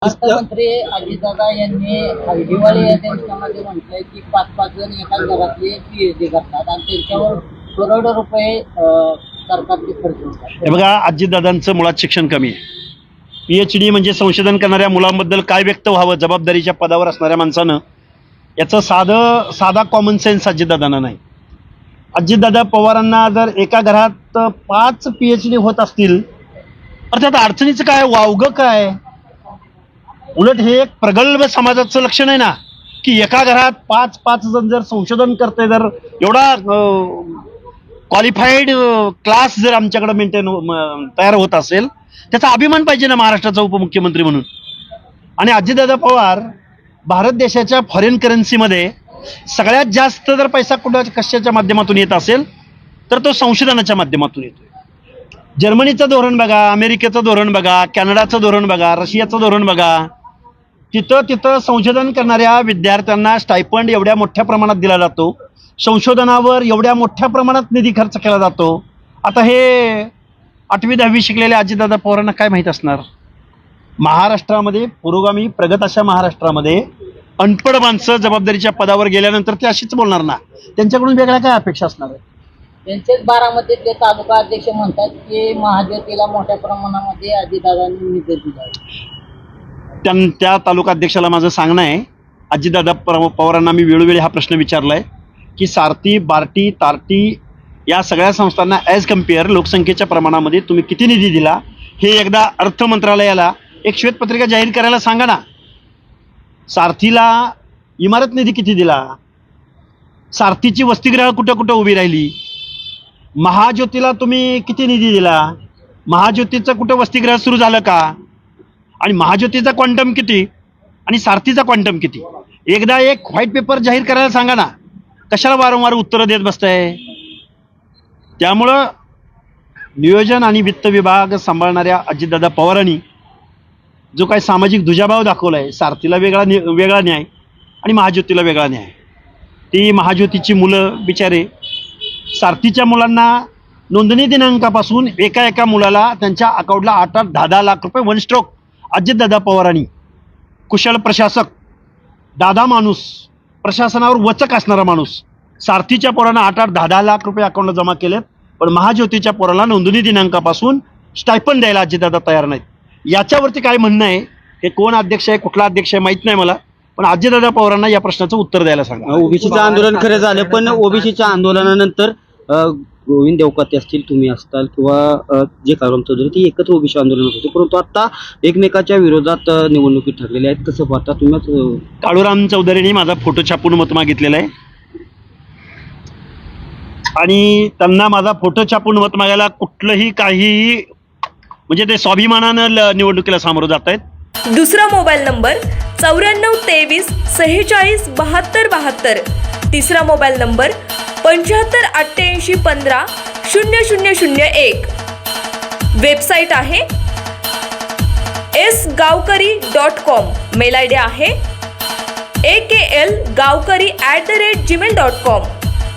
अर्थमंत्री अजितदादा यांनी दिवाळी या दिवसामध्ये म्हटलंय की 5-5 जण एकाच घरातले पीएचडी करतात आणि त्यांच्यावर करोडो रुपये सरकारचे खर्च होतात. हे बघा, अजितदादांचं मुळात शिक्षण कमी आहे. पीएचडी म्हणजे संशोधन करणाऱ्या मुलांबद्दल काय व्यक्त व्हावं जबाबदारीच्या पदावर असणाऱ्या माणसानं, याचं साधा कॉमन सेन्स अजितदादांना नाही. अजितदादा पवारांना जर एका घरात 5 पीएचडी होत असतील तर त्यात अडचणीचं काय, वावगं काय? उलट हे एक प्रगल्भ समाजाचं लक्षण आहे ना, की एका घरात 5-5 जण जर संशोधन करते, जर एवढा क्वालिफाईड क्लास जर आमच्याकडे तयार होत असेल, त्याचा अभिमान पाहिजे ना महाराष्ट्राचा उपमुख्यमंत्री म्हणून. आणि अजितदादा पवार भारत देशाच्या फॉरेन करन्सीमध्ये सगळ्यात जास्त जर पैसा कशाच्या माध्यमातून येत असेल तर तो संशोधनाच्या माध्यमातून येतोय. जर्मनीचं धोरण बघा, अमेरिकेचं धोरण बघा, कॅनडाचं धोरण बघा, रशियाचं धोरण बघा. तिथं संशोधन करणाऱ्या विद्यार्थ्यांना स्टायपंड एवढ्या मोठ्या प्रमाणात दिला जातो, संशोधनावर एवढ्या मोठ्या प्रमाणात निधी खर्च केला जातो. आता हे 8वी-10वी शिकलेल्या अजितदादा पवारांना काय माहीत असणार? महाराष्ट्रामध्ये पुरोगामी प्रगत अशा महाराष्ट्रामध्ये अनपढ माणसं जबाबदारीच्या पदावर गेल्यानंतर ते अशीच बोलणार ना. त्यांच्याकडून वेगळ्या काय अपेक्षा असणार आहे? त्यांचेच बारामतीतले तालुका अध्यक्ष म्हणतात की महाज्योतीला मोठ्या प्रमाणामध्ये अजितदादांनी निधी दिला आहे. त्या तालुका अध्यक्षाला माझं सांगणं आहे, अजितदादा पवारांना मी वेळोवेळी हा प्रश्न विचारलाय की सारथी, बार्टी, तार्टी या सगळ्या संस्थांना ॲज कम्पेअर लोकसंख्येच्या प्रमाणामध्ये तुम्ही किती निधी दिला हे एकदा अर्थ मंत्रालयाला एक श्वेतपत्रिका जाहीर करायला सांगा ना. सारथीला इमारत निधी किती दिला? सारथीची वसतिगृह कुठं कुठं उभी राहिली? महाज्योतीला तुम्ही किती निधी दिला? महाज्योतीचं कुठं वसतिगृह सुरू झालं का? आणि महाज्योतीचा क्वांटम किती आणि सारथीचा क्वांटम किती? एकदा एक व्हाईट पेपर जाहीर करायला सांगा ना. कशाला वारंवार उत्तरं देत बसताय? त्यामुळं नियोजन आणि वित्त विभाग सांभाळणाऱ्या अजितदादा पवारांनी जो काही सामाजिक दुजाभाव दाखवलाय, सारथीला वेगळा न्याय आणि महाज्योतीला वेगळा न्याय. ती महाज्योतीची मुलं बिचारे सारथीच्या मुलांना नोंदणी दिनांकापासून एका मुलाला त्यांच्या अकाउंटला 8-10 लाख रुपये वन स्ट्रोक अजितदादा पवारांनी, कुशल प्रशासक, दादा माणूस, प्रशासनावर वचक असणारा माणूस, सारथीच्या पोरांना 8-10 लाख रुपये अकाउंटला जमा केलेत, पण महाज्योतीच्या पोराला नोंदणी दिनांकापासून स्टायपंड द्यायला अजितदादा तयार नाहीत. याच्यावरती काय म्हणणं आहे? हे कोण अध्यक्ष आहे, कुठला अध्यक्ष आहे माहीत नाही मला, पण अजितदादा पवारांना या प्रश्नाचं उत्तर द्यायला सांगा. ओबीसीचं आंदोलन खरं झालं, पण ओबीसीच्या आंदोलनानंतर गोविंद देवकाते असतील, तुम्ही असताल किंवा जे काळूराम चौधरी, ती एकत्र ओबीसी आंदोलन होते, परंतु आता एकमेकाच्या विरोधात निवडणुकीत ठरलेले आहेत. कसं पाहता तुम्ही? काळूराम चौधरींनी माझा फोटो छापून मत मागितलेला आहे आणि त्यांना माझा फोटो छापून मत मागायला कुठलंही काहीही म्हणजे ते स्वाभिमानानं निवडणुकीला सामोरं जात आहेत. दुसरा मोबाईल नंबर 94 23 46 72 72. तिसरा मोबाईल नंबर 75 88 15 0001. वेबसाईट आहे sgavkari.com. मेल आयडी आहे aklgavkari@gmail.com.